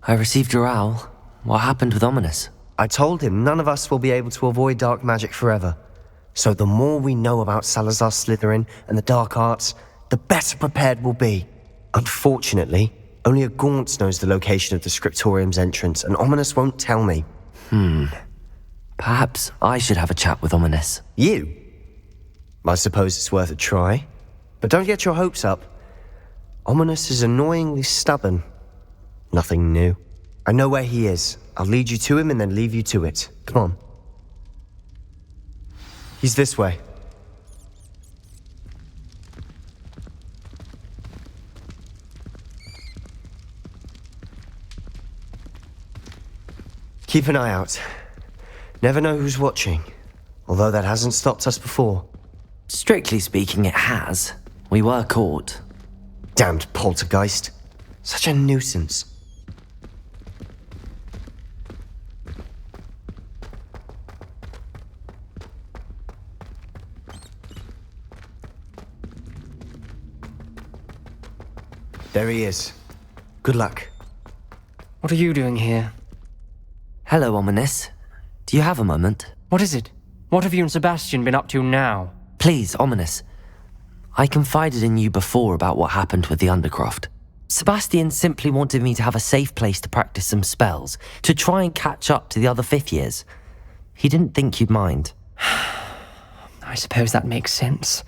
I received your owl. What happened with Ominous? I told him none of us will be able to avoid dark magic forever. So the more we know about Salazar Slytherin and the dark arts, the better prepared we'll be. Unfortunately, only a Gaunt knows the location of the Scriptorium's entrance, and Ominous won't tell me. Perhaps I should have a chat with Ominous. You? I suppose it's worth a try. But don't get your hopes up. Ominous is annoyingly stubborn. Nothing new. I know where he is. I'll lead you to him and then leave you to it. Come on. He's this way. Keep an eye out. Never know who's watching. Although that hasn't stopped us before. Strictly speaking, it has. We were caught. Damned poltergeist. Such a nuisance. There he is. Good luck. What are you doing here? Hello, Ominous. Do you have a moment? What is it? What have you and Sebastian been up to now? Please, Ominous. I confided in you before about what happened with the Undercroft. Sebastian simply wanted me to have a safe place to practice some spells, to try and catch up to the other fifth years. He didn't think you'd mind. I suppose that makes sense.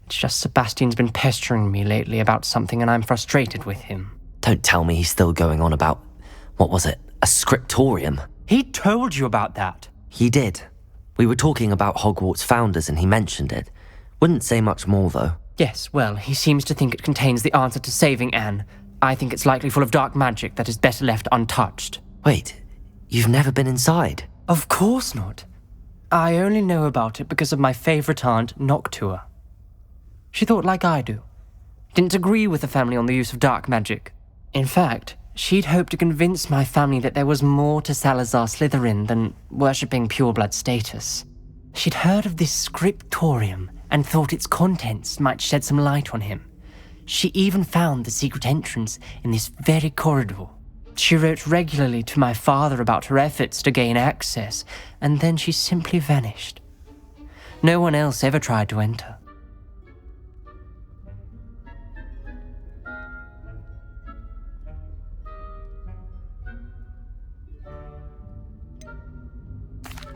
It's just Sebastian's been pestering me lately about something and I'm frustrated with him. Don't tell me he's still going on about, what was it, a scriptorium? He told you about that? He did. We were talking about Hogwarts founders and he mentioned it. Wouldn't say much more, though. Yes, well, he seems to think it contains the answer to saving Anne. I think it's likely full of dark magic that is better left untouched. Wait, you've never been inside? Of course not. I only know about it because of my favourite aunt, Noctua. She thought like I do. Didn't agree with the family on the use of dark magic. In fact, she'd hoped to convince my family that there was more to Salazar Slytherin than worshipping pureblood status. She'd heard of this scriptorium and thought its contents might shed some light on him. She even found the secret entrance in this very corridor. She wrote regularly to my father about her efforts to gain access, and then she simply vanished. No one else ever tried to enter.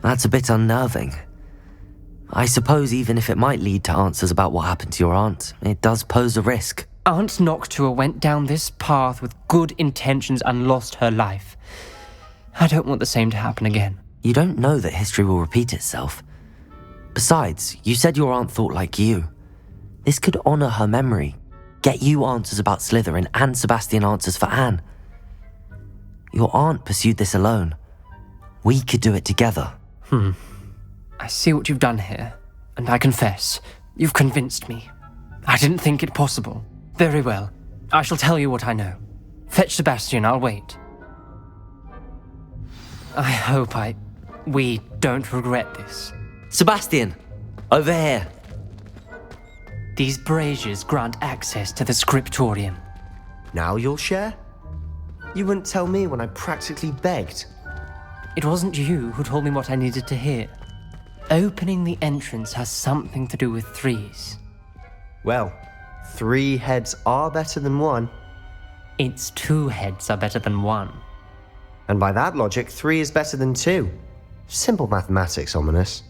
That's a bit unnerving. I suppose even if it might lead to answers about what happened to your aunt, it does pose a risk. Aunt Noctua went down this path with good intentions and lost her life. I don't want the same to happen again. You don't know that history will repeat itself. Besides, you said your aunt thought like you. This could honor her memory, get you answers about Slytherin and Sebastian answers for Anne. Your aunt pursued this alone. We could do it together. I see what you've done here, and I confess, you've convinced me. I didn't think it possible. Very well, I shall tell you what I know. Fetch Sebastian, I'll wait. I hope we don't regret this. Sebastian, over here. These braziers grant access to the scriptorium. Now you'll share? You wouldn't tell me when I practically begged. It wasn't you who told me what I needed to hear. Opening the entrance has something to do with threes. Well, 3 heads are better than 1. Its 2 heads are better than 1. And by that logic, 3 is better than 2. Simple mathematics, Ominous.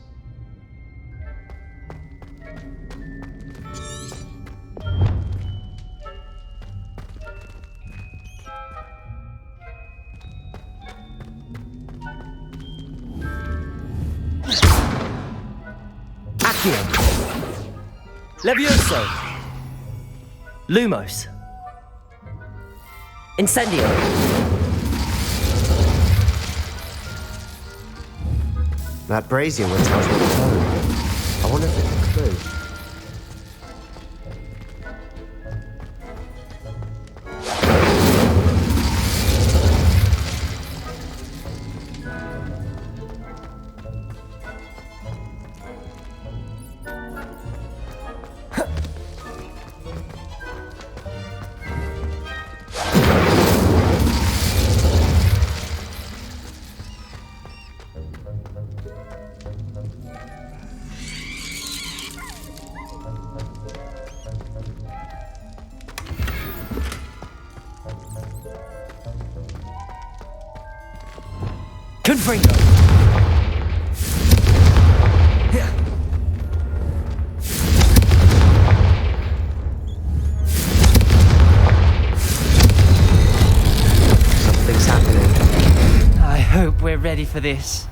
Levioso! Lumos! Incendio! That brazier went out on its own. I wonder if it's a clue. Confringo! Something's happening. I hope we're ready for this.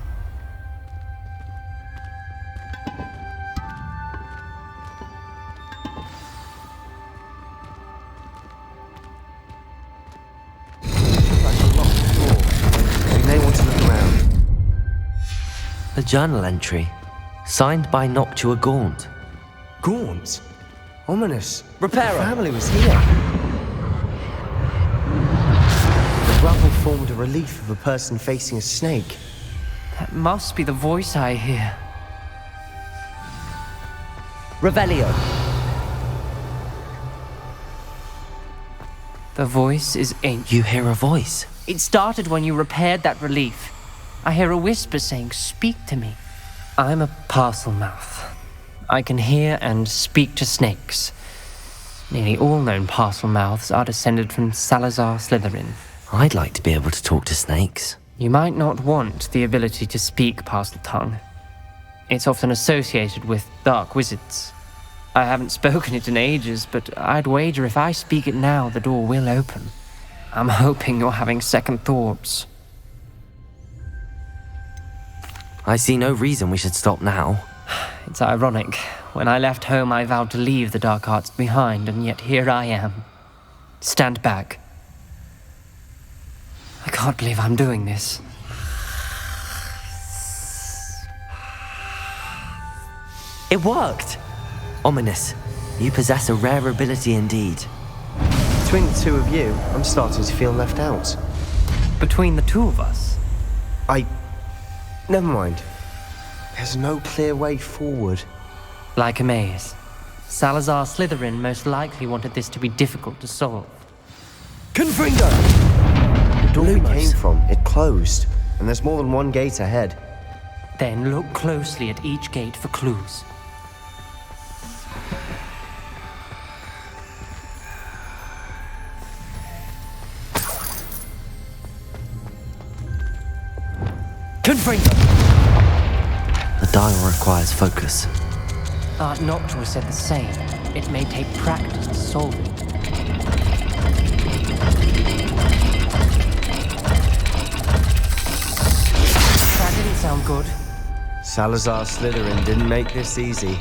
Like a locked door. We may want to look around. A journal entry, signed by Noctua Gaunt. Gaunt? Ominous. Reparo. The family was here. The rubble formed a relief of a person facing a snake. That must be the voice I hear. Revelio. The voice is ancient. You hear a voice. It started when you repaired that relief. I hear a whisper saying, "Speak to me." I'm a parcel mouth. I can hear and speak to snakes. Nearly all known parcel mouths are descended from Salazar Slytherin. I'd like to be able to talk to snakes. You might not want the ability to speak parcel tongue. It's often associated with dark wizards. I haven't spoken it in ages, but I'd wager if I speak it now, the door will open. I'm hoping you're having second thoughts. I see no reason we should stop now. It's ironic. When I left home, I vowed to leave the dark arts behind, and yet here I am. Stand back. I can't believe I'm doing this. It worked! Ominous, you possess a rare ability indeed. Between the two of you, I'm starting to feel left out. Between the two of us, Never mind. There's no clear way forward. like a maze. Salazar Slytherin most likely wanted this to be difficult to solve. Confringo! The door we came from, it closed, and there's more than one gate ahead. Then look closely at each gate for clues. Confringo! The dial requires focus. Art Noctua said the same. It may take practice to solve it. That didn't sound good. Salazar Slytherin didn't make this easy.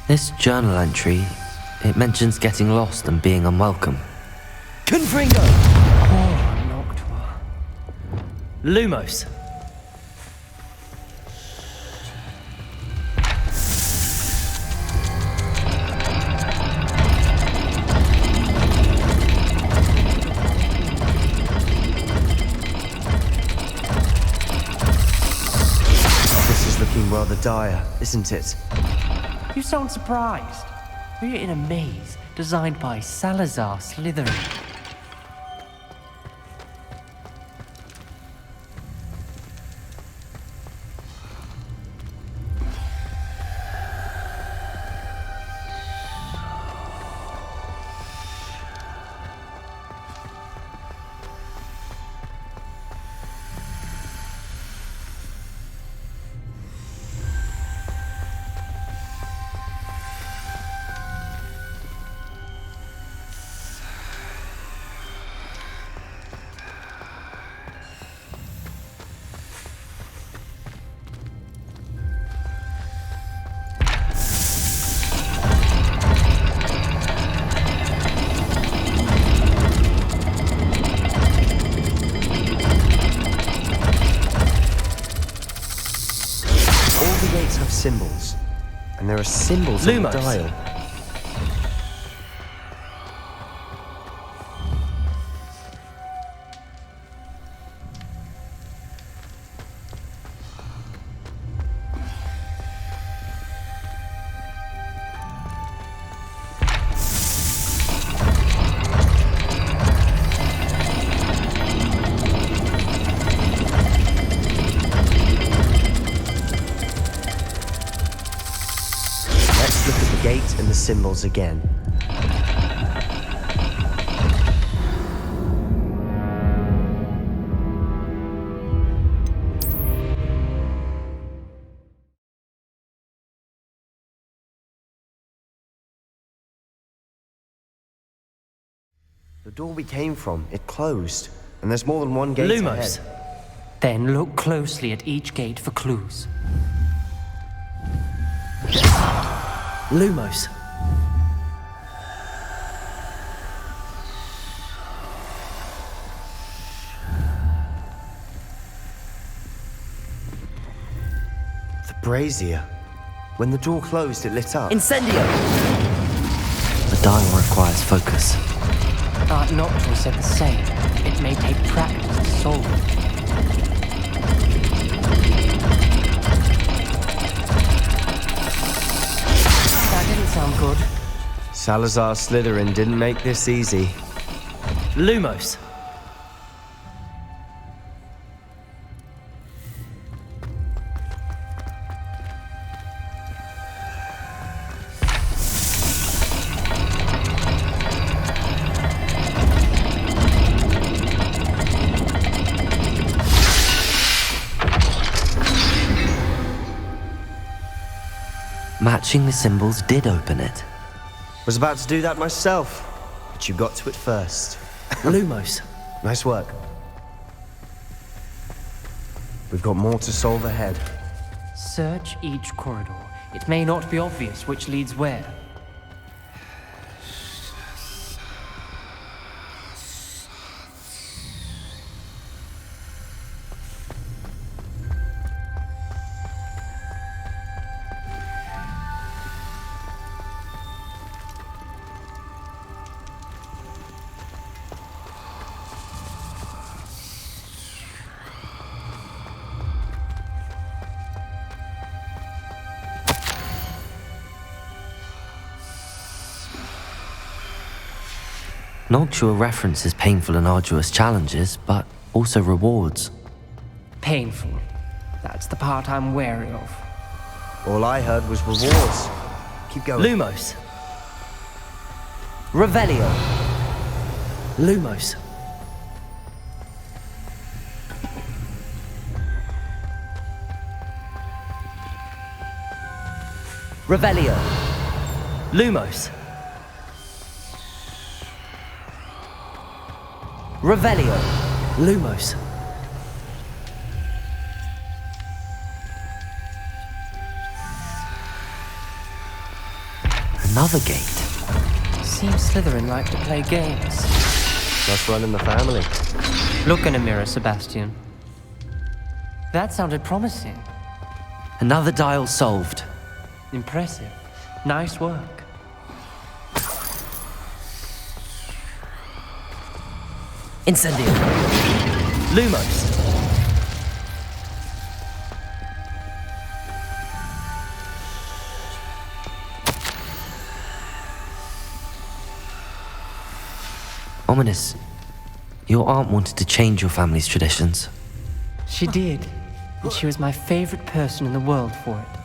This journal entry, it mentions getting lost and being unwelcome. Confringo! Oh, Noctua. Lumos. This is looking rather dire, isn't it? You sound surprised. We're in a maze designed by Salazar Slytherin. Have symbols, and there are symbols on the Lumos. dial. Look gate and the symbols again. The door we came from, it closed. And there's more than one gate Lumos. ahead. Then look closely at each gate for clues. Lumos. The brazier. When the door closed, it lit up. Incendio! The dial requires focus. Art Noctua said the same. It may take practice to solve it. That didn't sound good. Salazar Slytherin didn't make this easy. Lumos. Matching the symbols did open it. Was about to do that myself, but you got to it first. Lumos. Nice work. We've got more to solve ahead. Search each corridor. It may not be obvious which leads where. Noctua references painful and arduous challenges, but also rewards. Painful. That's the part I'm wary of. All I heard was rewards. Keep going. Lumos. Revelio. Lumos. Revelio. Lumos. Revelio. Lumos. Another gate. Seems Slytherin like to play games. Must run in the family. Look in a mirror, Sebastian. That sounded promising. Another dial solved. Impressive. Nice work. Incendio. Lumos. Ominous. Your aunt wanted to change your family's traditions. She did. And she was my favorite person in the world for it.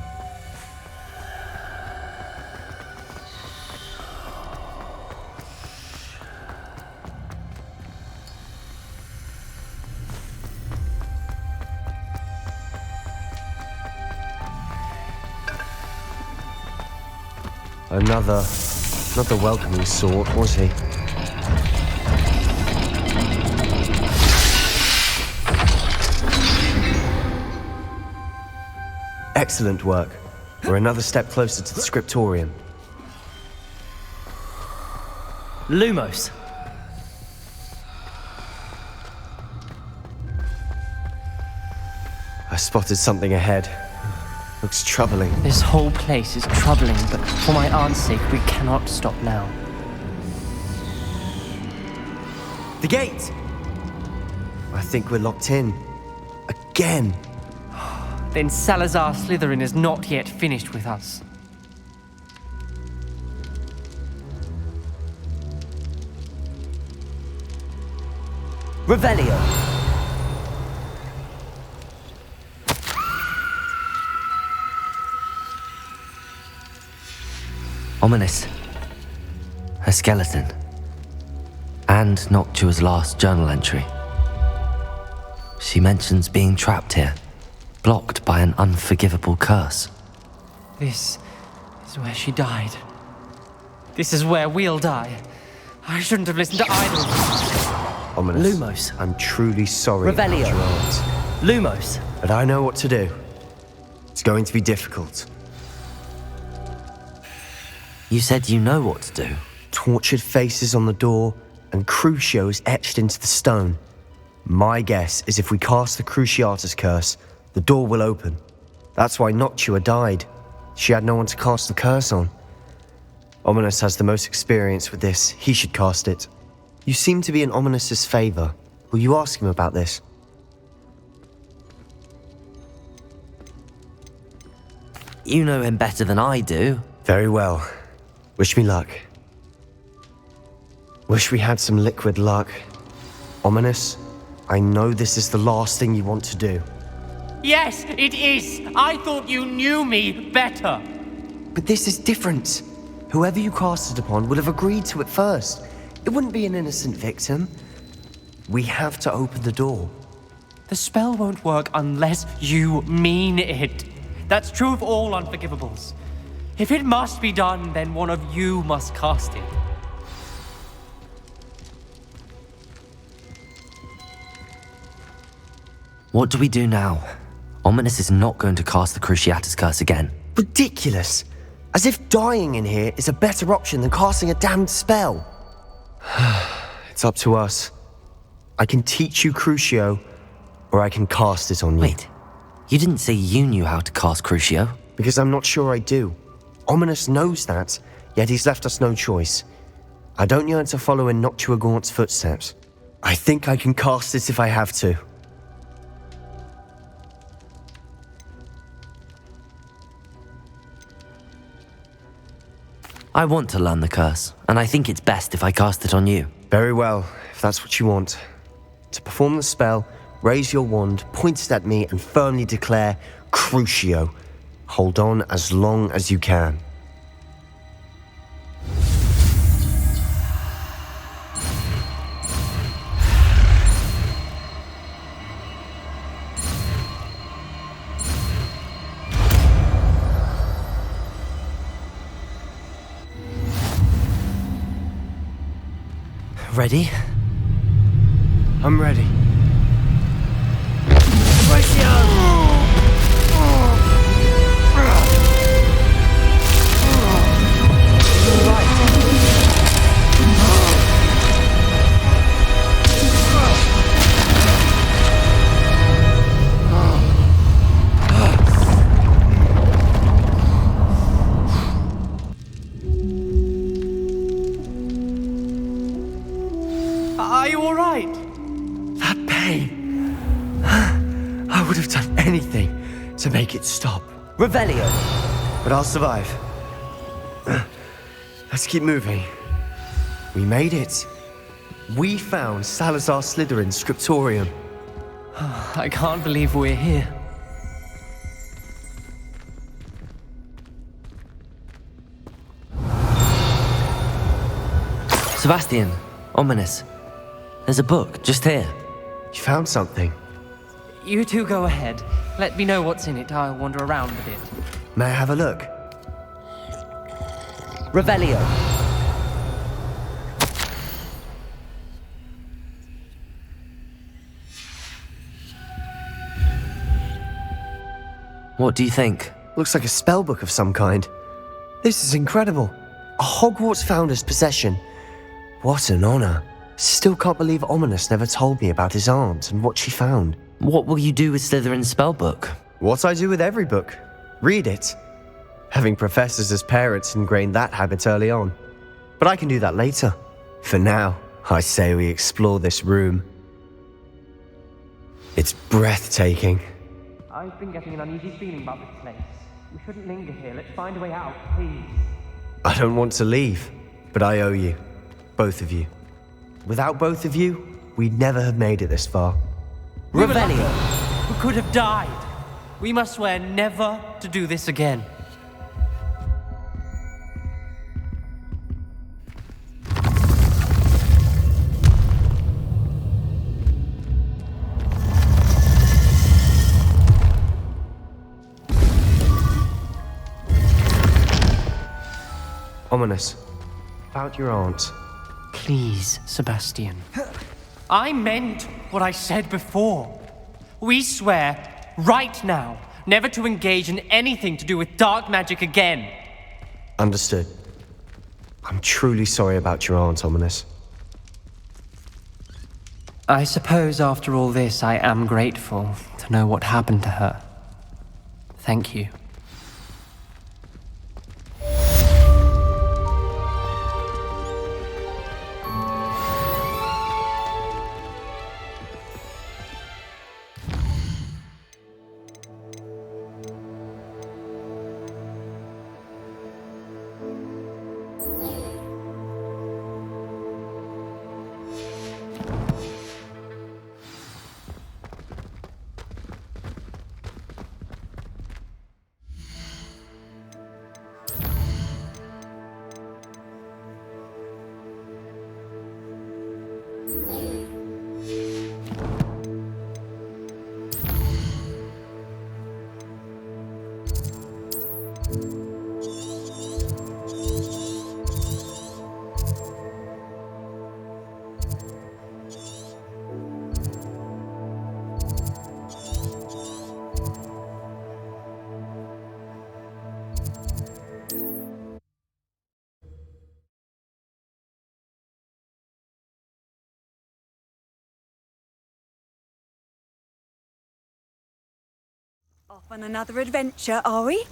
Another, not the welcoming sort, was he? Excellent work. We're another step closer to the scriptorium. Lumos. I spotted something ahead. Looks troubling. This whole place is troubling, but for my aunt's sake, we cannot stop now. The gate! I think we're locked in. Again! Then Salazar Slytherin is not yet finished with us. Revelio. Ominous. A skeleton. And Noctua's last journal entry. She mentions being trapped here, blocked by an unforgivable curse. This is where she died. This is where we'll die. I shouldn't have listened to either of them. Ominous. Lumos. I'm truly sorry Revelio. about your aunt, Lumos. but I know what to do. It's going to be difficult. You said you know what to do. Tortured faces on the door and Crucios etched into the stone. My guess is if we cast the Cruciatus curse, the door will open. That's why Noctua died. She had no one to cast the curse on. Ominous has the most experience with this. He should cast it. You seem to be in Ominous's favor. Will you ask him about this? You know him better than I do. Very well. Wish me luck. Wish we had some liquid luck. Ominous, I know this is the last thing you want to do. Yes, it is. I thought you knew me better. But this is different. Whoever you cast it upon would have agreed to it first. It wouldn't be an innocent victim. We have to open the door. The spell won't work unless you mean it. That's true of all unforgivables. If it must be done, then one of you must cast it. What do we do now? Ominous is not going to cast the Cruciatus curse again. Ridiculous. As if dying in here is a better option than casting a damned spell. It's up to us. I can teach you Crucio, or I can cast it on you. Wait, you didn't say you knew how to cast Crucio? Because I'm not sure I do. Ominous knows that, yet he's left us no choice. I don't yearn to follow in Noctua Gaunt's footsteps. I think I can cast it if I have to. I want to learn the curse, and I think it's best if I cast it on you. Very well, if that's what you want. To perform the spell, raise your wand, point it at me, and firmly declare, Crucio. Hold on as long as you can. Ready? I'm ready. Are you all right? That pain. I would have done anything to make it stop. Revelio! But I'll survive. Let's keep moving. We made it. We found Salazar Slytherin's scriptorium. I can't believe we're here. Sebastian, Ominous. There's a book just here. You found something. You two go ahead. Let me know what's in it. I'll wander around a bit. May I have a look? Revelio. What do you think? Looks like a spell book of some kind. This is incredible. A Hogwarts founder's possession. What an honor. Still can't believe Ominous never told me about his aunt and what she found. What will you do with Slytherin's spellbook? What I do with every book. Read it. Having professors as parents ingrained that habit early on. But I can do that later. For now, I say we explore this room. It's breathtaking. I've been getting an uneasy feeling about this place. We shouldn't linger here. Let's find a way out, please. I don't want to leave, but I owe you. Both of you. Without both of you, we'd never have made it this far. Revelio! We could have died. We must swear never to do this again. Ominous. About your aunt. Please, Sebastian. I meant what I said before. We swear, right now, never to engage in anything to do with dark magic again. Understood. I'm truly sorry about your aunt, Ominous. I suppose after all this, I am grateful to know what happened to her. Thank you. Off on another adventure, are we?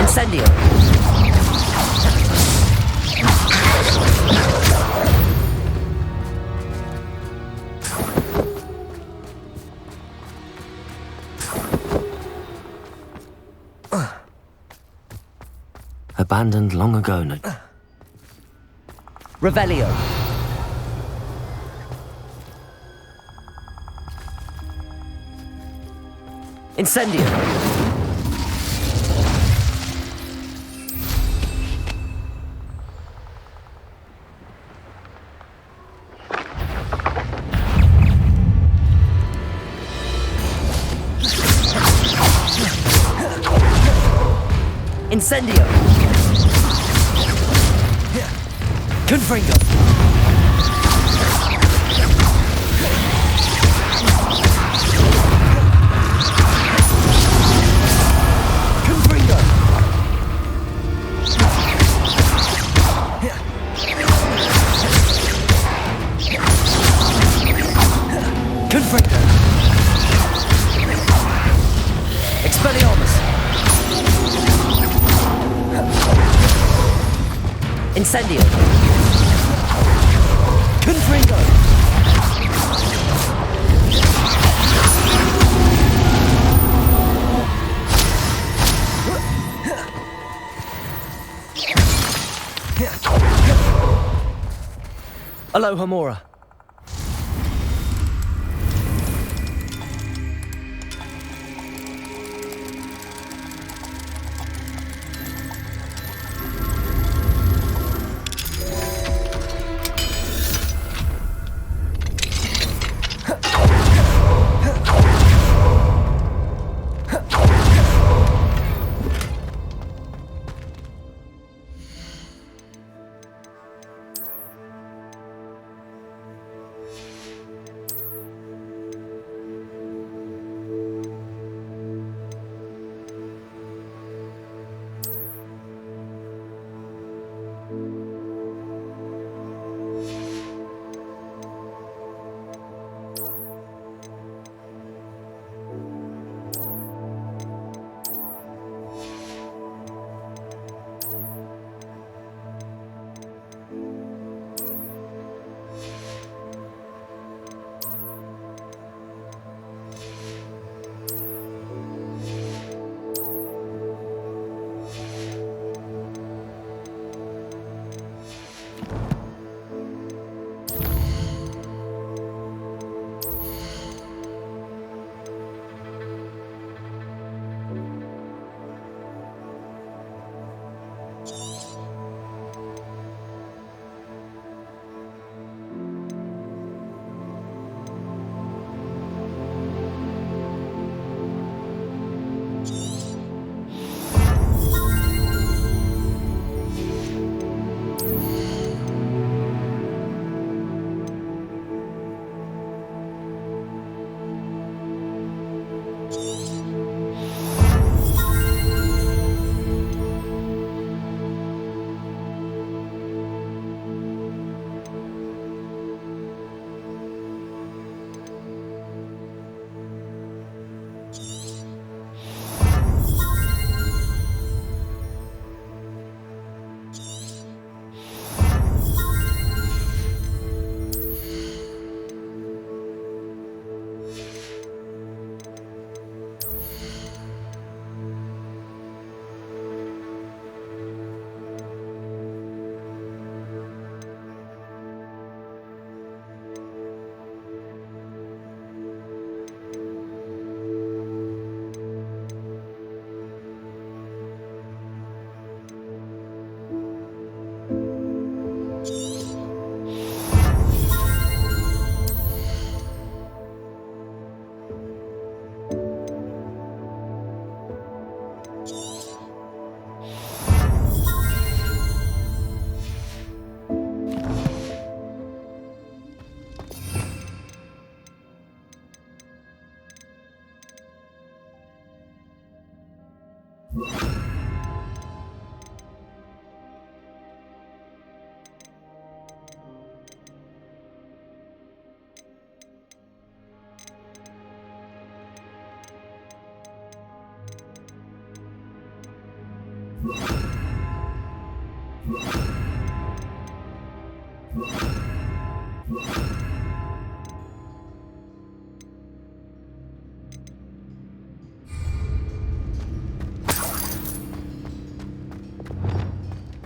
Incendio! Abandoned long ago, no... Revelio! Incendio! Incendio! Confringo! Confringo! Confringo! Expelliarmus! Incendio! Confringo! Alohomora!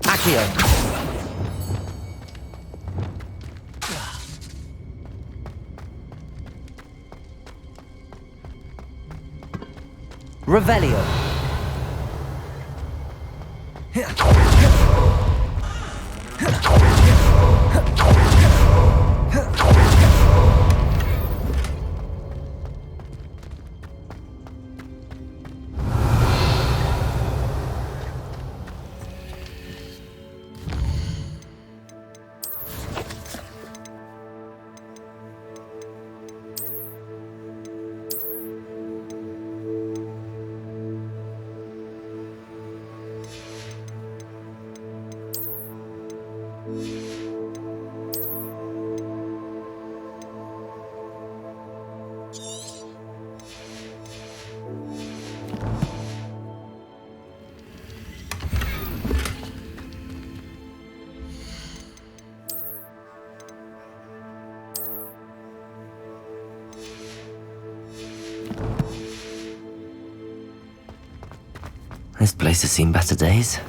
Accio! Revelio! This place has seen better days.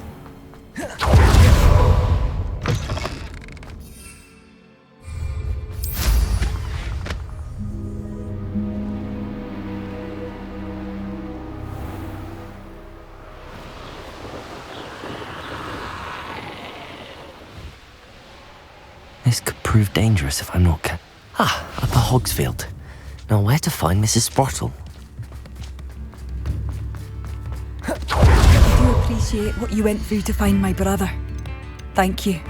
This could prove dangerous if I'm not Upper Hogsfield. Now where to find Mrs. Sprottle? I do appreciate what you went through to find my brother. Thank you.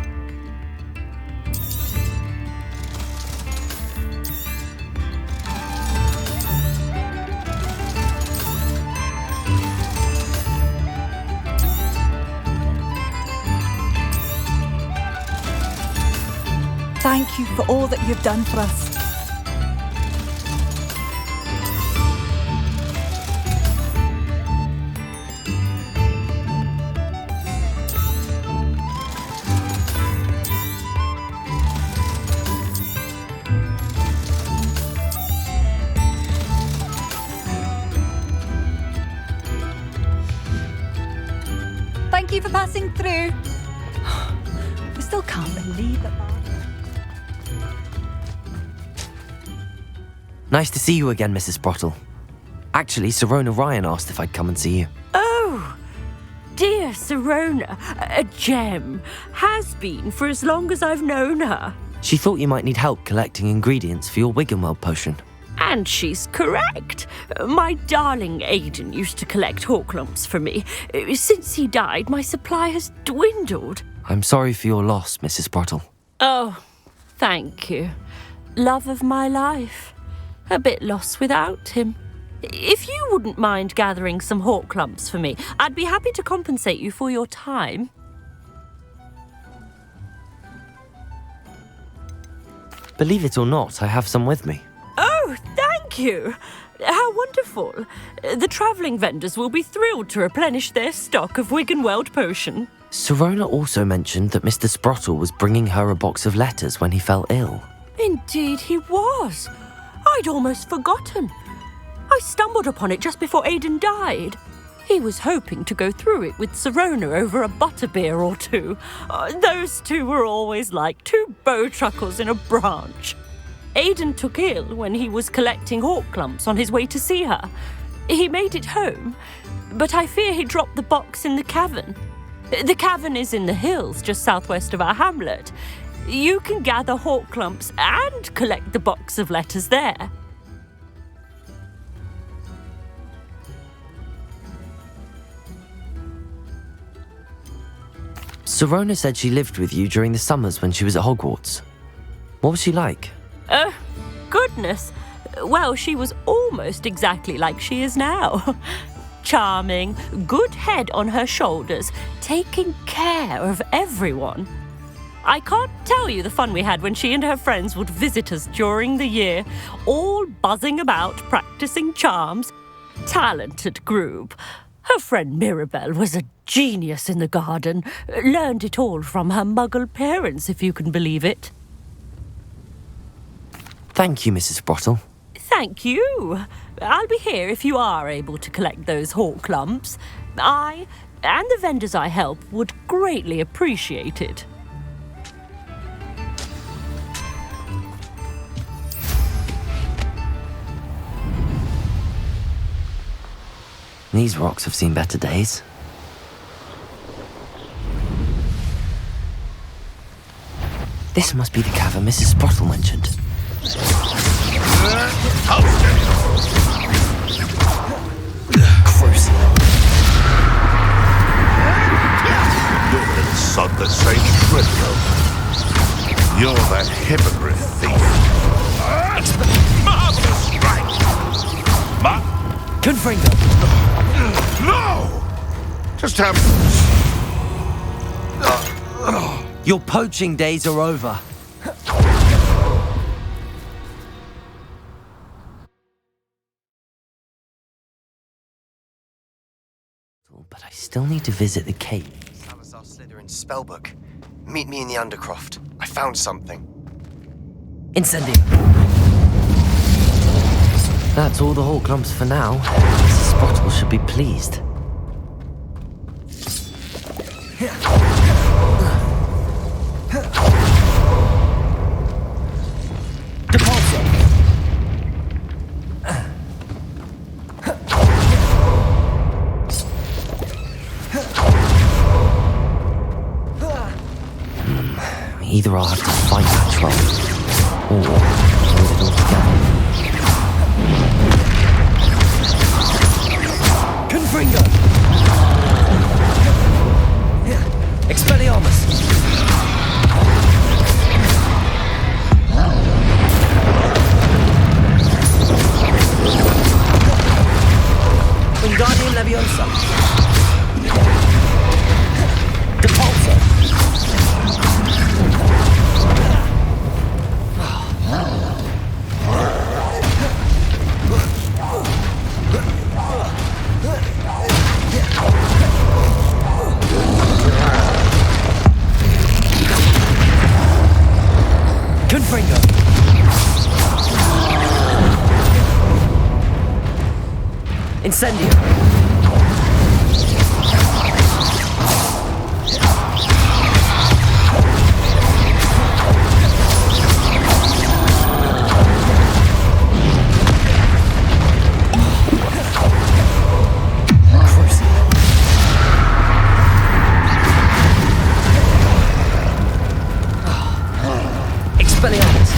Thank you for all that you've done for us. Thank you for passing through. We still can't believe that. Nice to see you again, Mrs. Sprottle. Actually, Sirona Ryan asked if I'd come and see you. Oh, dear Sirona, a gem. Has been for as long as I've known her. She thought you might need help collecting ingredients for your Wiggenweld potion. And she's correct. My darling Aidan used to collect Horklumps for me. Since he died, my supply has dwindled. I'm sorry for your loss, Mrs. Sprottle. Oh, thank you. Love of my life. A bit lost without him. If you wouldn't mind gathering some Horklumps for me, I'd be happy to compensate you for your time. Believe it or not, I have some with me. Oh, thank you. How wonderful. The travelling vendors will be thrilled to replenish their stock of Wiggenweld potion. Sirona also mentioned that Mr. Sprottle was bringing her a box of letters when he fell ill. Indeed he was. I'd almost forgotten. I stumbled upon it just before Aidan died. He was hoping to go through it with Sirona over a butterbeer or two. Those two were always like two bowtruckles in a branch. Aidan took ill when he was collecting Horklumps on his way to see her. He made it home, but I fear he dropped the box in the cavern. The cavern is in the hills just southwest of our hamlet. You can gather Horklumps and collect the box of letters there. Sirona said she lived with you during the summers when she was at Hogwarts. What was she like? Goodness. Well, she was almost exactly like she is now. Charming, good head on her shoulders, taking care of everyone. I can't tell you the fun we had when she and her friends would visit us during the year, all buzzing about, practicing charms. Talented group. Her friend Mirabelle was a genius in the garden. Learned it all from her muggle parents, if you can believe it. Thank you, Mrs. Sprottle. Thank you. I'll be here if you are able to collect those hawk lumps. I, and the vendors I help, would greatly appreciate it. These rocks have seen better days. This must be the cavern Mrs. Sprottle mentioned. Gross. You're inside the same treadmill. You're that hippogriff thief. Marvelous strike! Confringo! No! Just have... Your poaching days are over. But I still need to visit the cave. Salazar Slytherin's spellbook. Meet me in the Undercroft. I found something. Incendio! That's all the hawk lumps for now. Mrs. Sprottle should be pleased. Depulso! Either I'll have to fight that troll, or avoid it altogether. Confringo! Expelliarmus! Wingardium Leviosa! Depulso! Confringo! Incendio! Expelliarmus!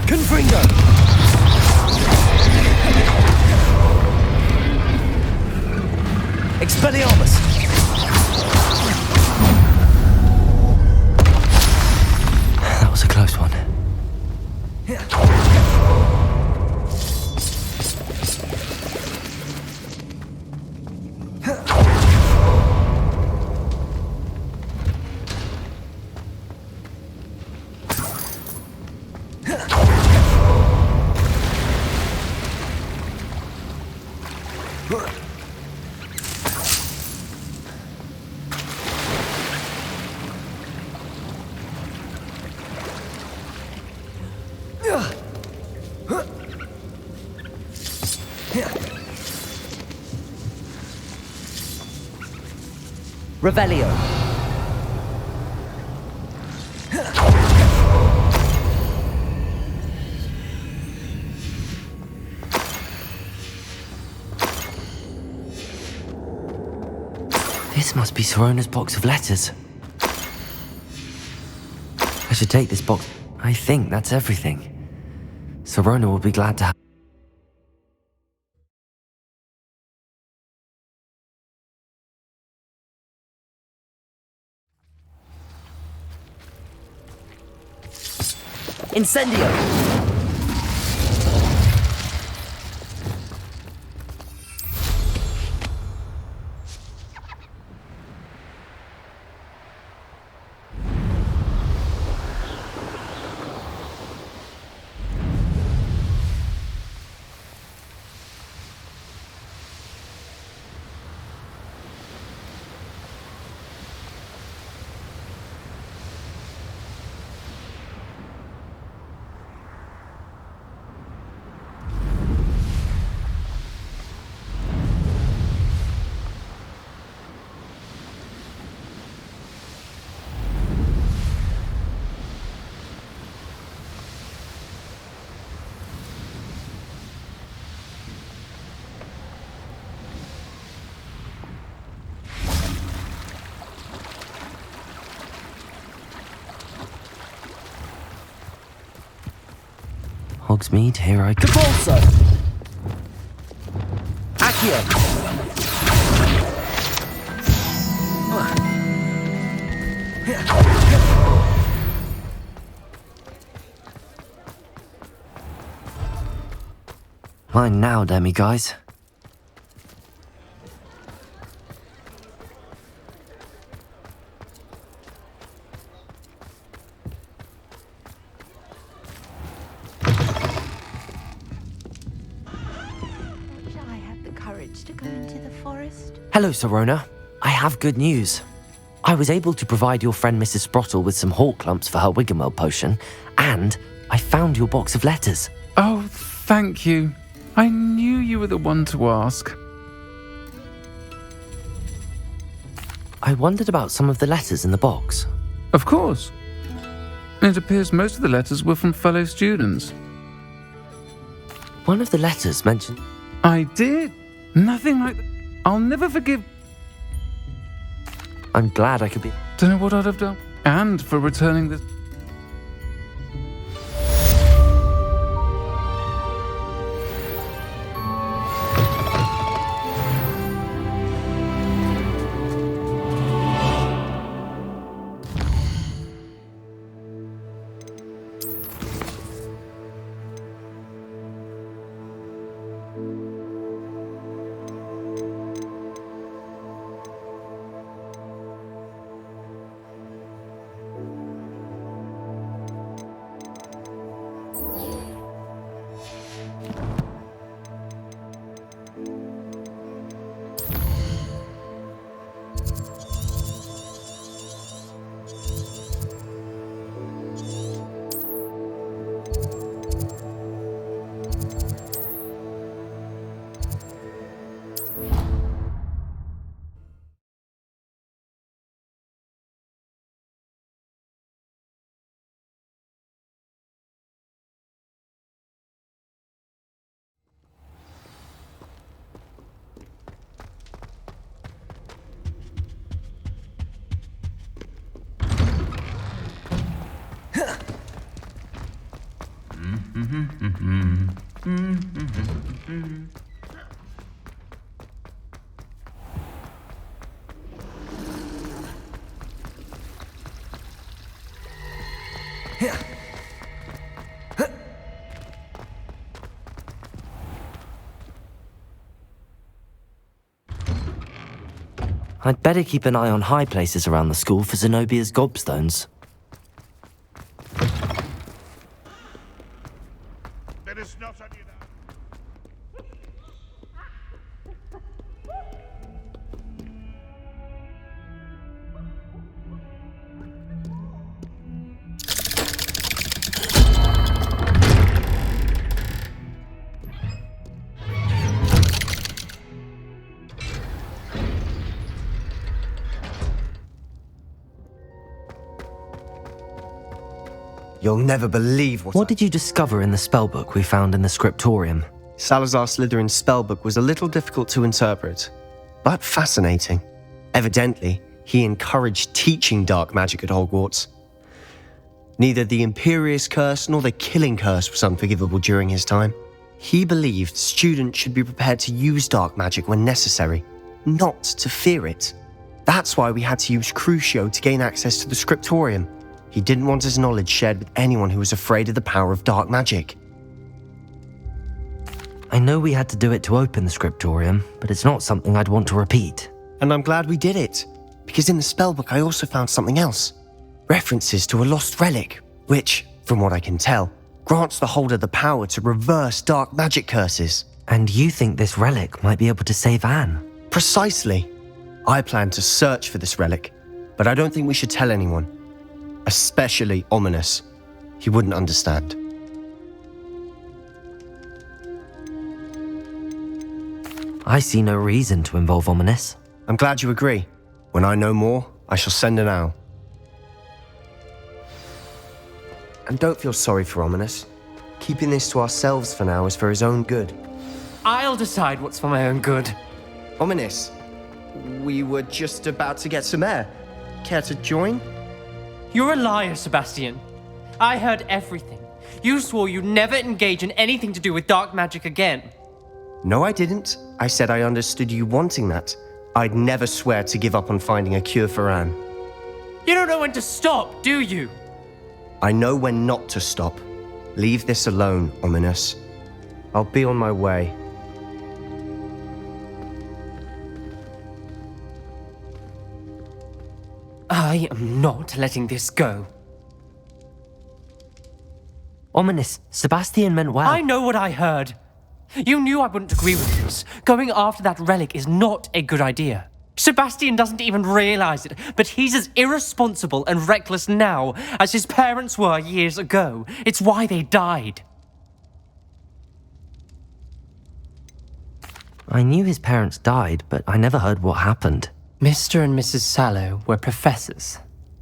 Confringo! Expelliarmus! That was a close one. Revelio. This This must be Sirona's box of letters. I should take this box. I think that's everything. Sirona will be glad to have. Incendio! Hogsmeade, here I go. Capulso! Accio! Mine now, demi-guys. Shall I have the courage to go into the forest? Hello, Sirona. I have good news. I was able to provide your friend Mrs. Sprottle with some hawk lumps for her Wiggenweld potion, and I found your box of letters. Oh, thank you. I knew you were the one to ask. I wondered about some of the letters in the box. Of course. It appears most of the letters were from fellow students. One of the letters mentioned... I did. Nothing like that. I'll never forgive... I'm glad I could be... Don't know what I'd have done. And for returning this... I'd better keep an eye on high places around the school for Zenobia's gobstones. There is not only that. You'll never believe What did you discover in the spellbook we found in the scriptorium? Salazar Slytherin's spellbook was a little difficult to interpret, but fascinating. Evidently, he encouraged teaching dark magic at Hogwarts. Neither the Imperious Curse nor the Killing Curse was unforgivable during his time. He believed students should be prepared to use dark magic when necessary, not to fear it. That's why we had to use Crucio to gain access to the scriptorium. He didn't want his knowledge shared with anyone who was afraid of the power of dark magic. I know we had to do it to open the scriptorium, but it's not something I'd want to repeat. And I'm glad we did it, because in the spellbook I also found something else. References to a lost relic, which, from what I can tell, grants the holder the power to reverse dark magic curses. And you think this relic might be able to save Anne? Precisely. I plan to search for this relic, but I don't think we should tell anyone. Especially Ominous. He wouldn't understand. I see no reason to involve Ominous. I'm glad you agree. When I know more, I shall send an owl. And don't feel sorry for Ominous. Keeping this to ourselves for now is for his own good. I'll decide what's for my own good. Ominous, we were just about to get some air. Care to join? You're a liar, Sebastian. I heard everything. You swore you'd never engage in anything to do with dark magic again. No, I didn't. I said I understood you wanting that. I'd never swear to give up on finding a cure for Anne. You don't know when to stop, do you? I know when not to stop. Leave this alone, Ominous. I'll be on my way. I am not letting this go. Ominous, Sebastian meant well. I know what I heard. You knew I wouldn't agree with this. Going after that relic is not a good idea. Sebastian doesn't even realize it, but he's as irresponsible and reckless now as his parents were years ago. It's why they died. I knew his parents died, but I never heard what happened. Mr. and Mrs. Sallow were professors.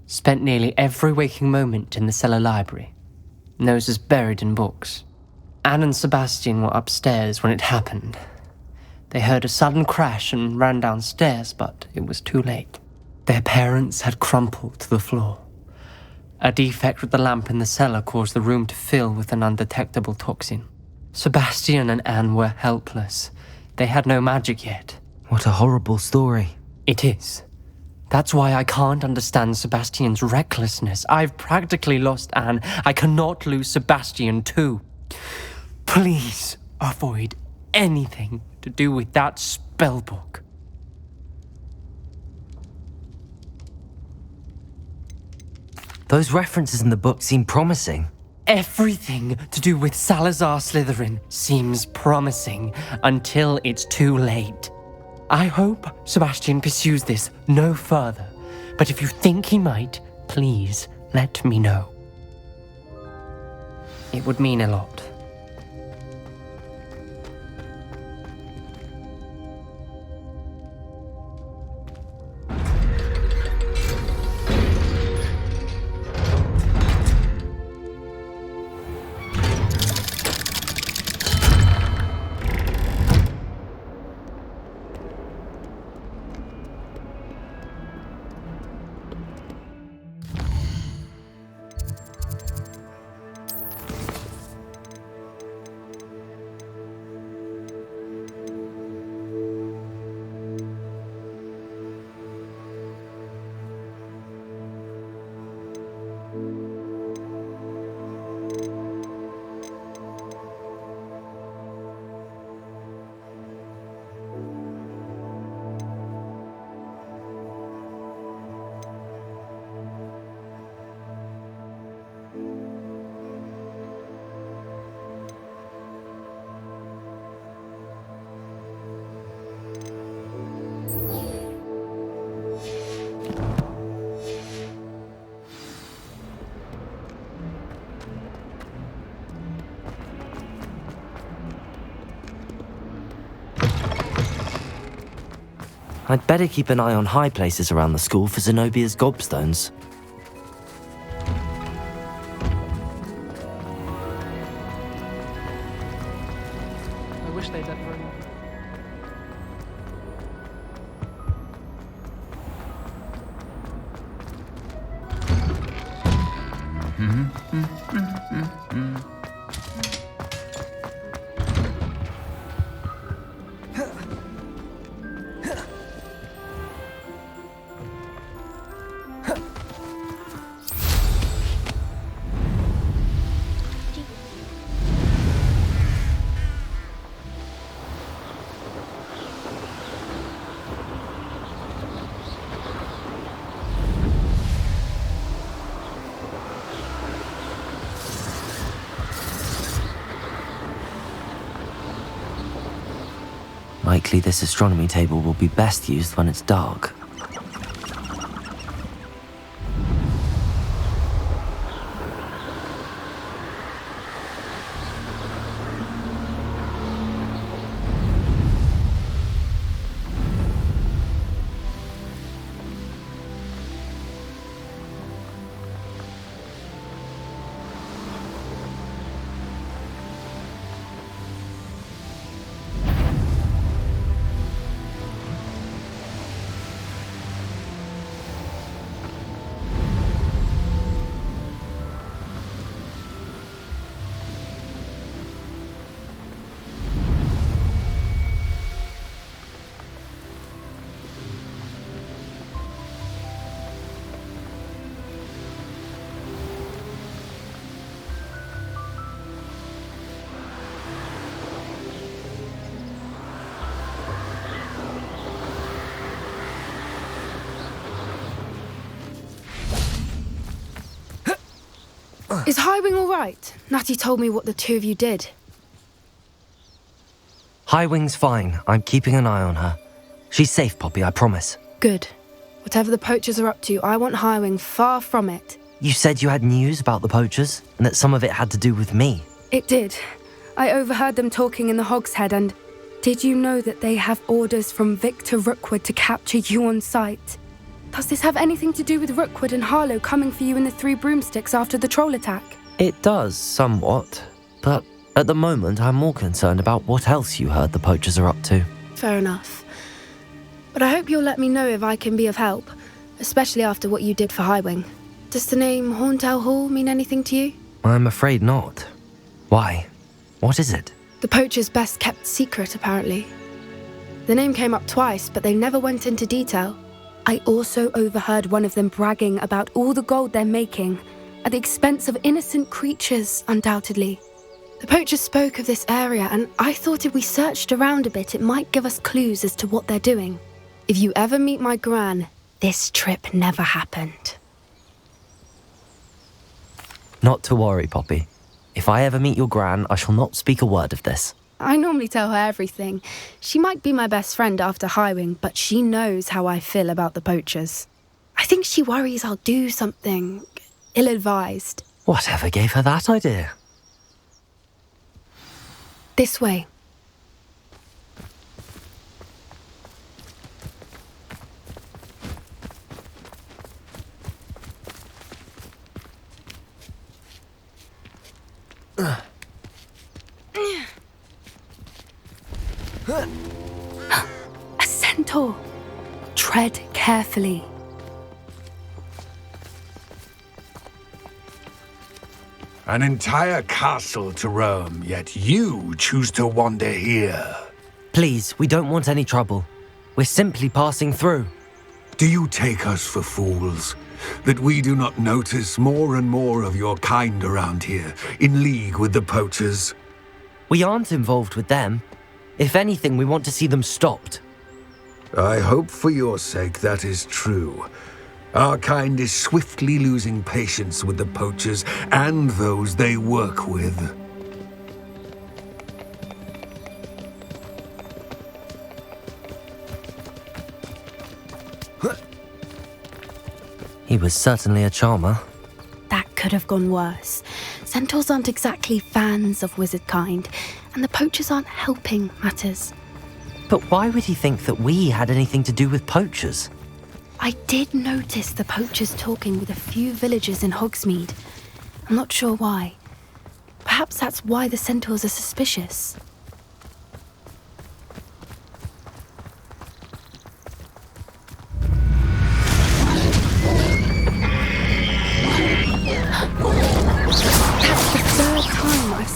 Spent nearly every waking moment in the cellar library. Noses buried in books. Anne and Sebastian were upstairs when it happened. They heard a sudden crash and ran downstairs, but it was too late. Their parents had crumpled to the floor. A defect with the lamp in the cellar caused the room to fill with an undetectable toxin. Sebastian and Anne were helpless. They had no magic yet. What a horrible story. It is. That's why I can't understand Sebastian's recklessness. I've practically lost Anne. I cannot lose Sebastian too. Please avoid anything to do with that spellbook. Those references in the book seem promising. Everything to do with Salazar Slytherin seems promising until it's too late. I hope Sebastian pursues this no further, but if you think he might, please let me know. It would mean a lot. I'd better keep an eye on high places around the school for Zenobia's gobstones. I wish they'd let her in. Likely this astronomy table will be best used when it's dark. Is Highwing all right? Natty told me what the two of you did. Highwing's fine. I'm keeping an eye on her. She's safe, Poppy, I promise. Good. Whatever the poachers are up to, I want Highwing far from it. You said you had news about the poachers, and that some of it had to do with me. It did. I overheard them talking in the Hogshead, and did you know that they have orders from Victor Rookwood to capture you on sight? Does this have anything to do with Rookwood and Harlow coming for you in the Three Broomsticks after the troll attack? It does, somewhat. But at the moment, I'm more concerned about what else you heard the poachers are up to. Fair enough. But I hope you'll let me know if I can be of help, especially after what you did for Highwing. Does the name Horntail Hall mean anything to you? I'm afraid not. Why? What is it? The poachers' best kept secret, apparently. The name came up twice, but they never went into detail. I also overheard one of them bragging about all the gold they're making, at the expense of innocent creatures, undoubtedly. The poachers spoke of this area, and I thought if we searched around a bit, it might give us clues as to what they're doing. If you ever meet my gran, this trip never happened. Not to worry, Poppy. If I ever meet your gran, I shall not speak a word of this. I normally tell her everything. She might be my best friend after Highwing, but she knows how I feel about the poachers. I think she worries I'll do something ill-advised. Whatever gave her that idea? This way. A centaur. Tread carefully. An entire castle to roam, yet you choose to wander here. Please, we don't want any trouble. We're simply passing through. Do you take us for fools? That we do not notice more and more of your kind around here, in league with the poachers? We aren't involved with them. If anything, we want to see them stopped. I hope for your sake that is true. Our kind is swiftly losing patience with the poachers and those they work with. He was certainly a charmer. That could have gone worse. Centaurs aren't exactly fans of wizard kind, and the poachers aren't helping matters. But why would he think that we had anything to do with poachers? I did notice the poachers talking with a few villagers in Hogsmeade. I'm not sure why. Perhaps that's why the centaurs are suspicious.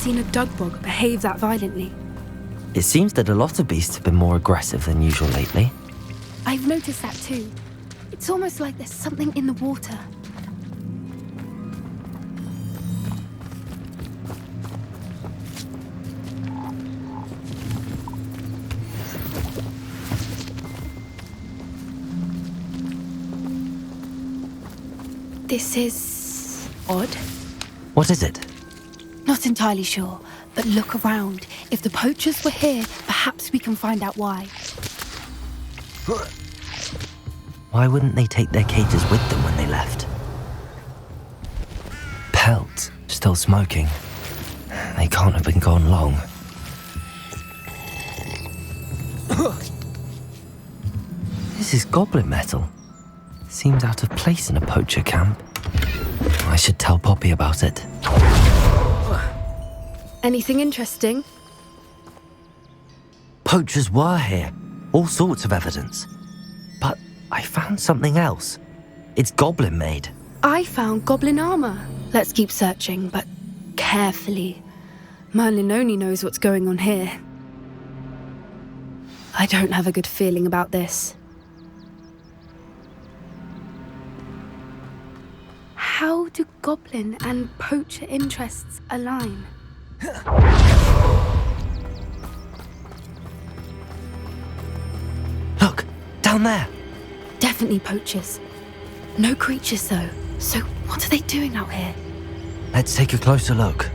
seen a dugbog behave that violently. It seems that a lot of beasts have been more aggressive than usual lately. I've noticed that too. It's almost like there's something in the water. This is odd. What is it? Not entirely sure, but look around. If the poachers were here, perhaps we can find out why. Why wouldn't they take their cages with them when they left? Pelt, still smoking. They can't have been gone long. This is goblin metal. Seems out of place in a poacher camp. I should tell Poppy about it. Anything interesting? Poachers were here. All sorts of evidence. But I found something else. It's goblin made. I found goblin armor. Let's keep searching, but carefully. Merlin only knows what's going on here. I don't have a good feeling about this. How do goblin and poacher interests align? Look, down there. Definitely poachers. No creatures though. So what are they doing out here? Let's take a closer look.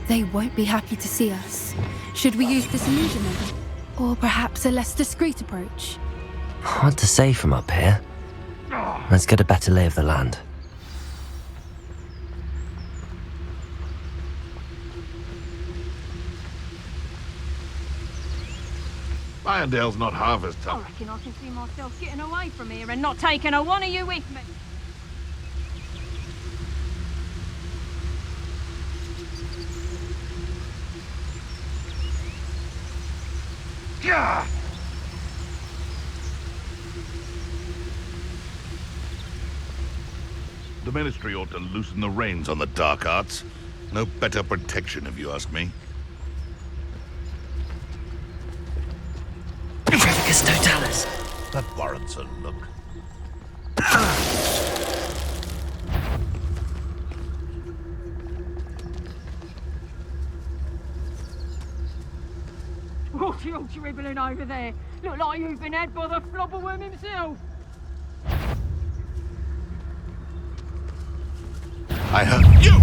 They won't be happy to see us. Should we use this illusion then? Or perhaps a less discreet approach? Hard to say from up here. Let's get a better lay of the land. Irondale's not half as I tough. reckon I can see myself getting away from here and not taking a one of you with me. Yeah! The Ministry ought to loosen the reins on the dark arts. No better protection, if you ask me. Trevicus Totalis. That warrants a look. What you all dribbling over there? Look like you've been had by the flobberworm himself. I heard you!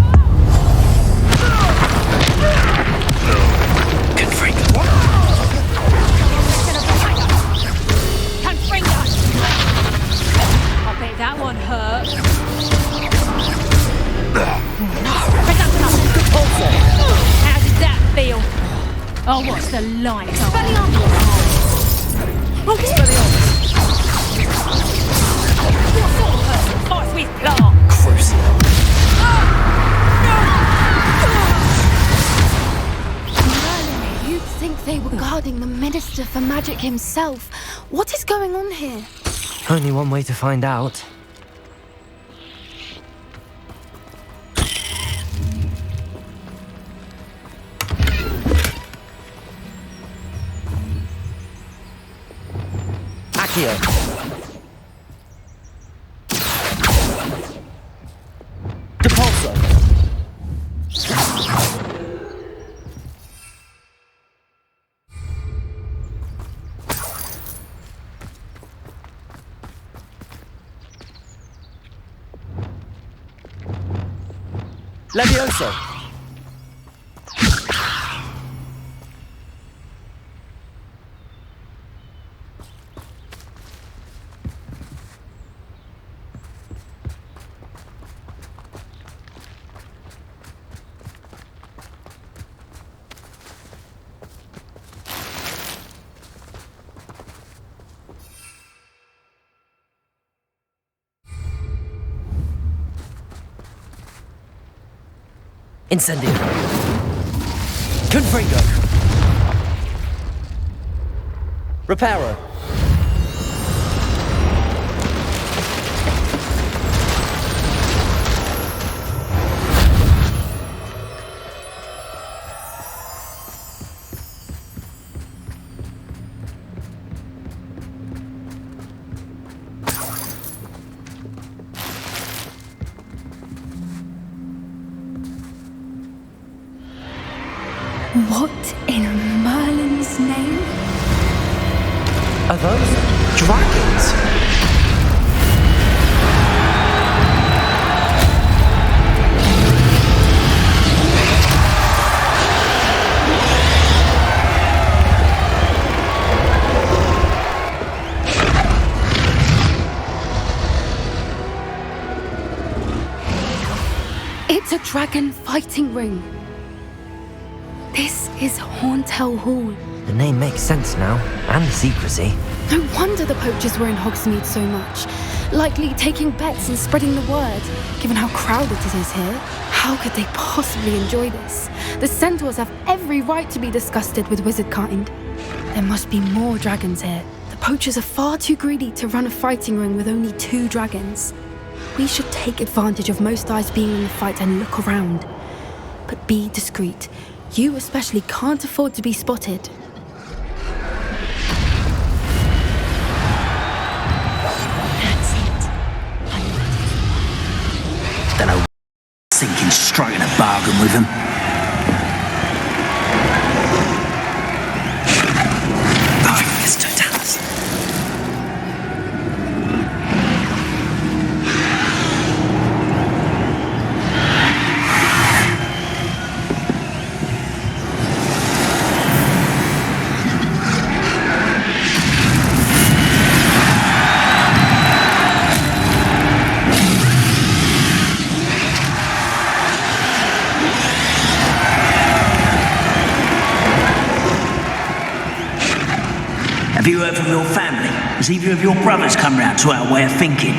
Confringo. Confringo! I bet that one hurt. How did that feel? Oh, what's the light? What sort of person fights with plant? Crucible. You'd think they were guarding the Minister for Magic himself. What is going on here? Only one way to find out. Accio. Depulso. Levioso. Incendio. Confringo. Reparo. What in Merlin's name? Are those dragons? It's a dragon fighting ring. This is Hauntel Hall. The name makes sense now, and the secrecy. No wonder the poachers were in Hogsmeade so much. Likely taking bets and spreading the word, given how crowded it is here. How could they possibly enjoy this? The centaurs have every right to be disgusted with wizardkind. There must be more dragons here. The poachers are far too greedy to run a fighting ring with only 2 dragons. We should take advantage of most eyes being in the fight and look around. But be discreet. You especially can't afford to be spotted. That's it. Don't know, thinking striking a bargain with him. Oh, it's totalus. Have you heard from your family? Has either of your brothers come round to our way of thinking?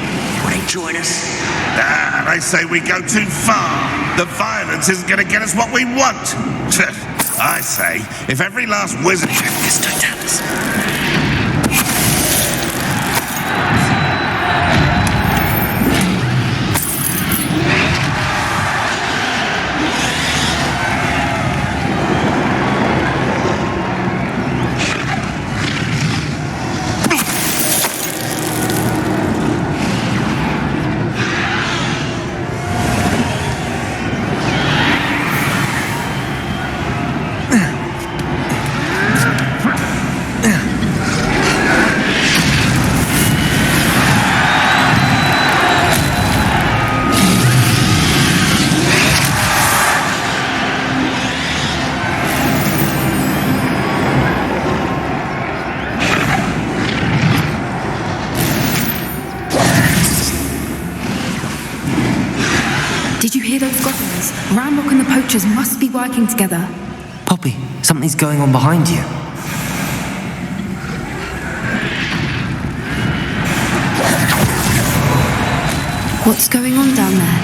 Will they join us? Ah, they say we go too far. The violence isn't going to get us what we want. I say, if every last wizard... It's totalus. Did you hear those goblins? Ramrock and the poachers must be working together. Poppy, something's going on behind you. What's going on down there?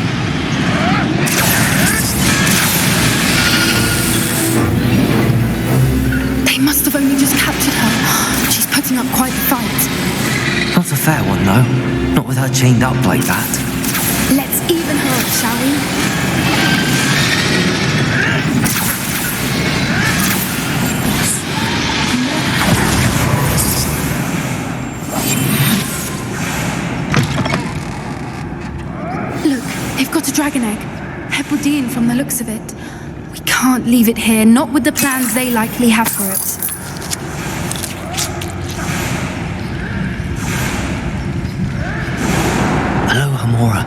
They must have only just captured her. She's putting up quite the fight. Not a fair one, though. Not with her chained up like that. Let's even her up, shall we? Look, they've got a dragon egg. Hebridean from the looks of it. We can't leave it here, not with the plans they likely have for it. Hello, Hamora.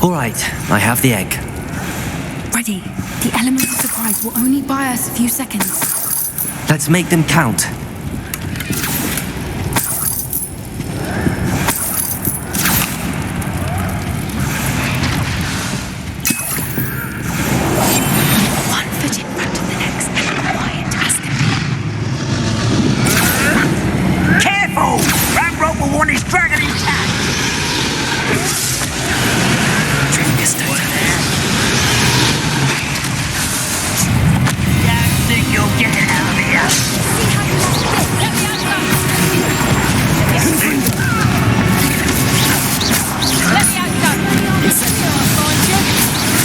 All right, I have the egg. Ready. The element of surprise will only buy us a few seconds. Let's make them count. One foot in front of the next and quiet as can be. Careful! Dragon intact! Don't think you'll get it out of here! Let me answer! Let me answer! I'll find you!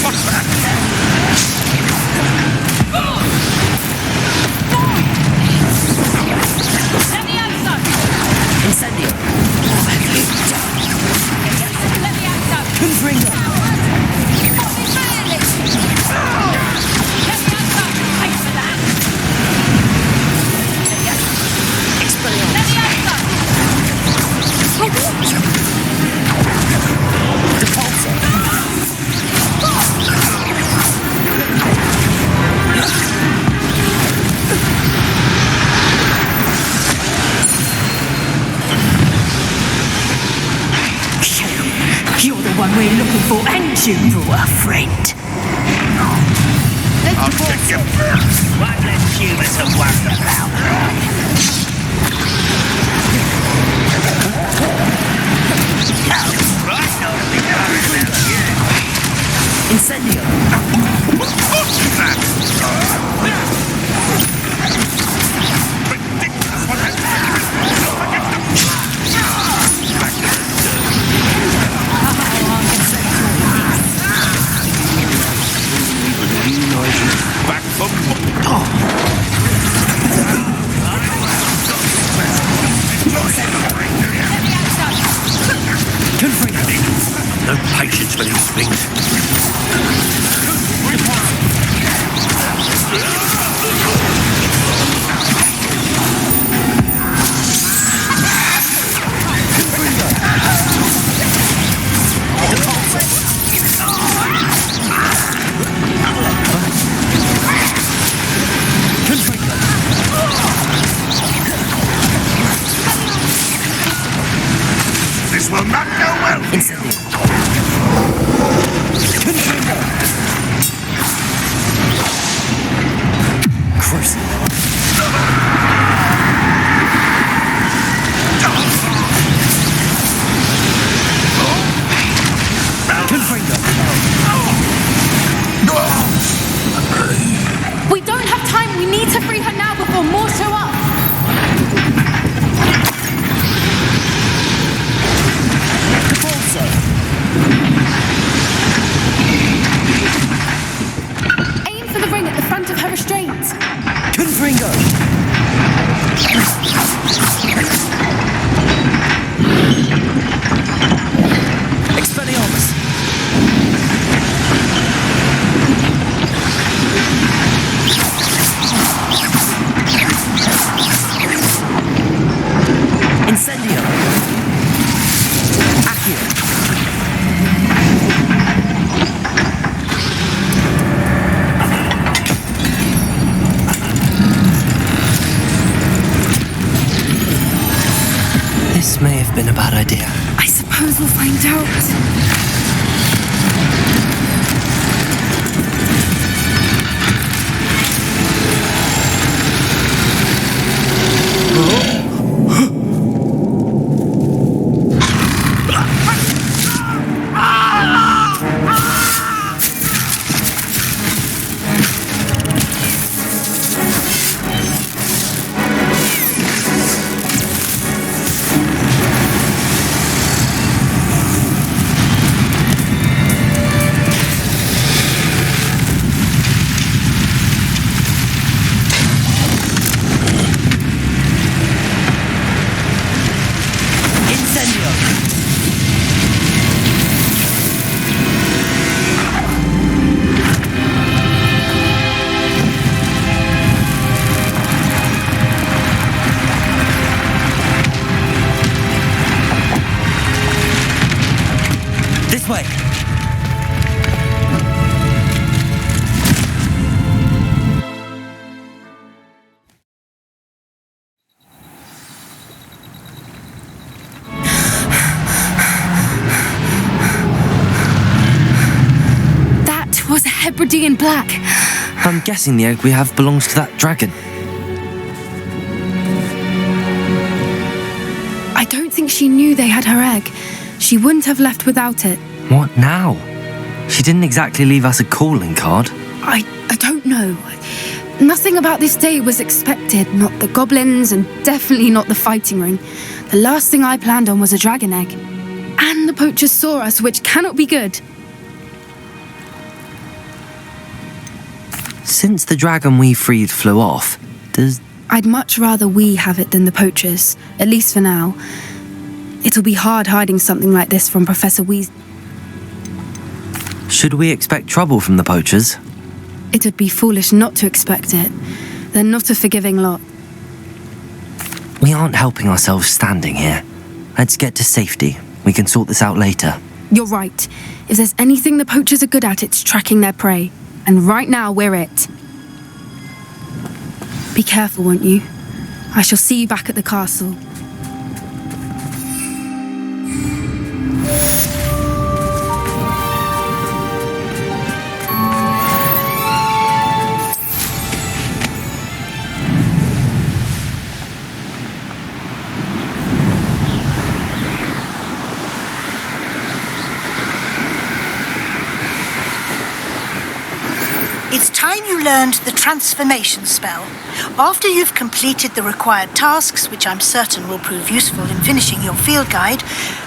What's that? Let me answer! Incendio! Let me answer! Confringo! Let me answer! Thanks for that! Let me answer! You're the one we're looking for, and you, poor friend. I'll take you first. One less human to worry about. Right, no to be worried about you. Incendio. Ridiculous. What has back from no patience for these things. This will not go well. We don't have time. We need to free her now before more show up. Aim for the ring at the front of her restraints. Confringo! Expelliarmus! Incendio! Accio! This may have been a bad idea. I suppose we'll find out. Way. That was a Hebridean black. I'm guessing the egg we have belongs to that dragon. I don't think she knew they had her egg. She wouldn't have left without it. What now? She didn't exactly leave us a calling card. I don't know. Nothing about this day was expected. Not the goblins, and definitely not the fighting ring. The last thing I planned on was a dragon egg. And the poachers saw us, which cannot be good. Since the dragon we freed flew off, I'd much rather we have it than the poachers, at least for now. It'll be hard hiding something like this from Professor Weasley. Should we expect trouble from the poachers? It would be foolish not to expect it. They're not a forgiving lot. We aren't helping ourselves standing here. Let's get to safety. We can sort this out later. You're right. If there's anything the poachers are good at, it's tracking their prey. And right now, we're it. Be careful, won't you? I shall see you back at the castle. It's time you learned the transformation spell. After you've completed the required tasks, which I'm certain will prove useful in finishing your field guide,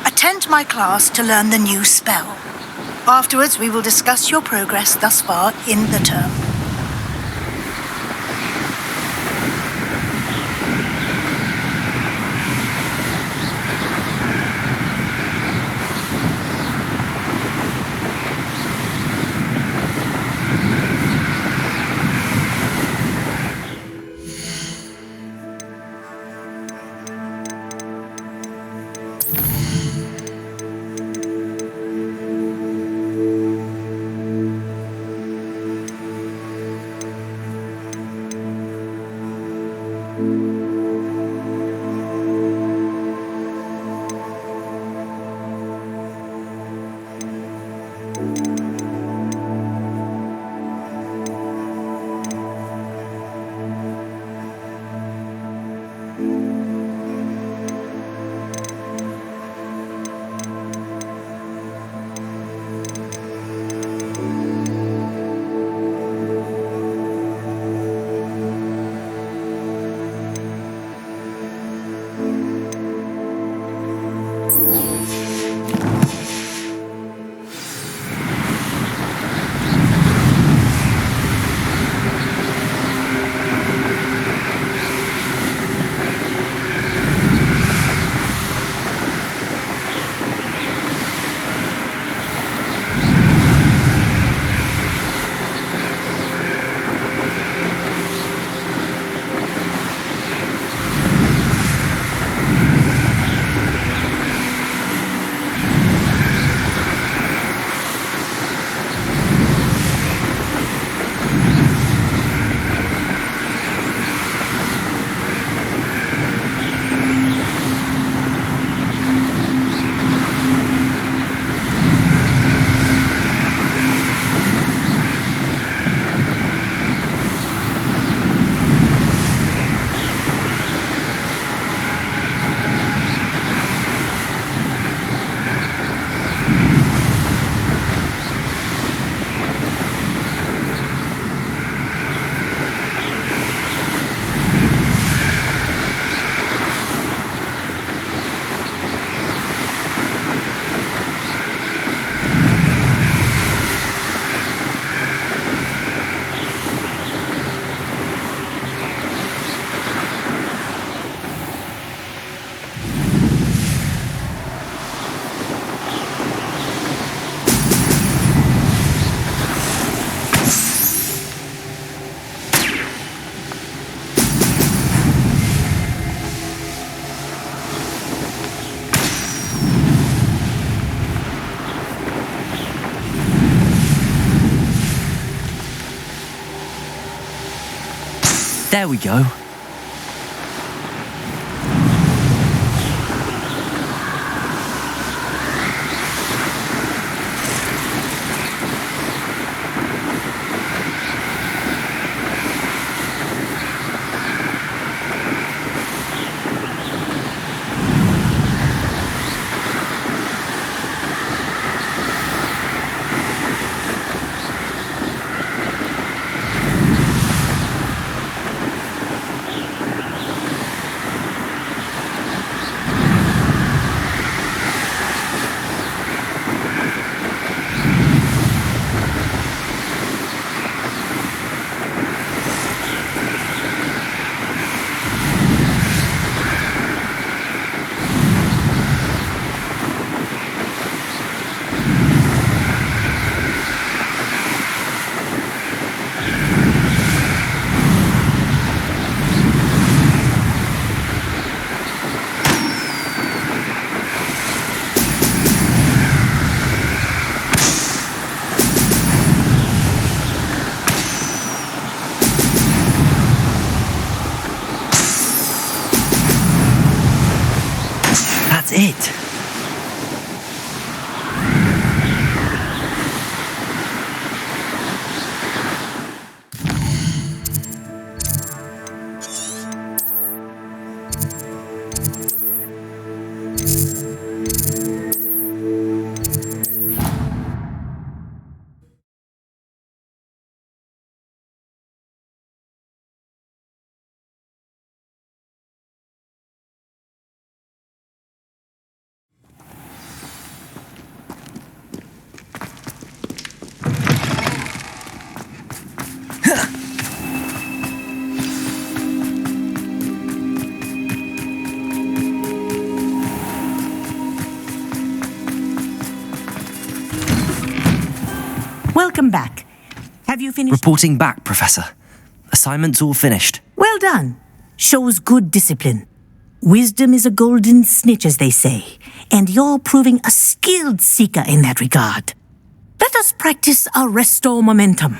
attend my class to learn the new spell. Afterwards, we will discuss your progress thus far in the term. There we go. That's it. Welcome back. Have you finished? Reporting back, Professor. Assignment's all finished. Well done. Shows good discipline. Wisdom is a golden snitch, as they say, and you're proving a skilled seeker in that regard. Let us practice a restore momentum.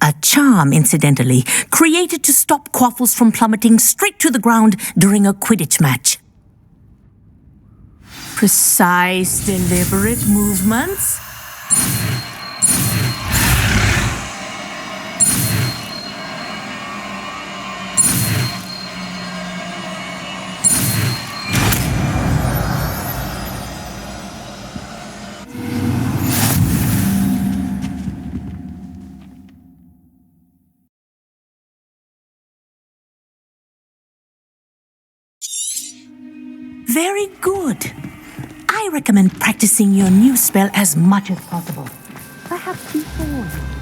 A charm, incidentally, created to stop quaffles from plummeting straight to the ground during a Quidditch match. Precise, deliberate movements. Very good. I recommend practicing your new spell as much as possible. Perhaps before.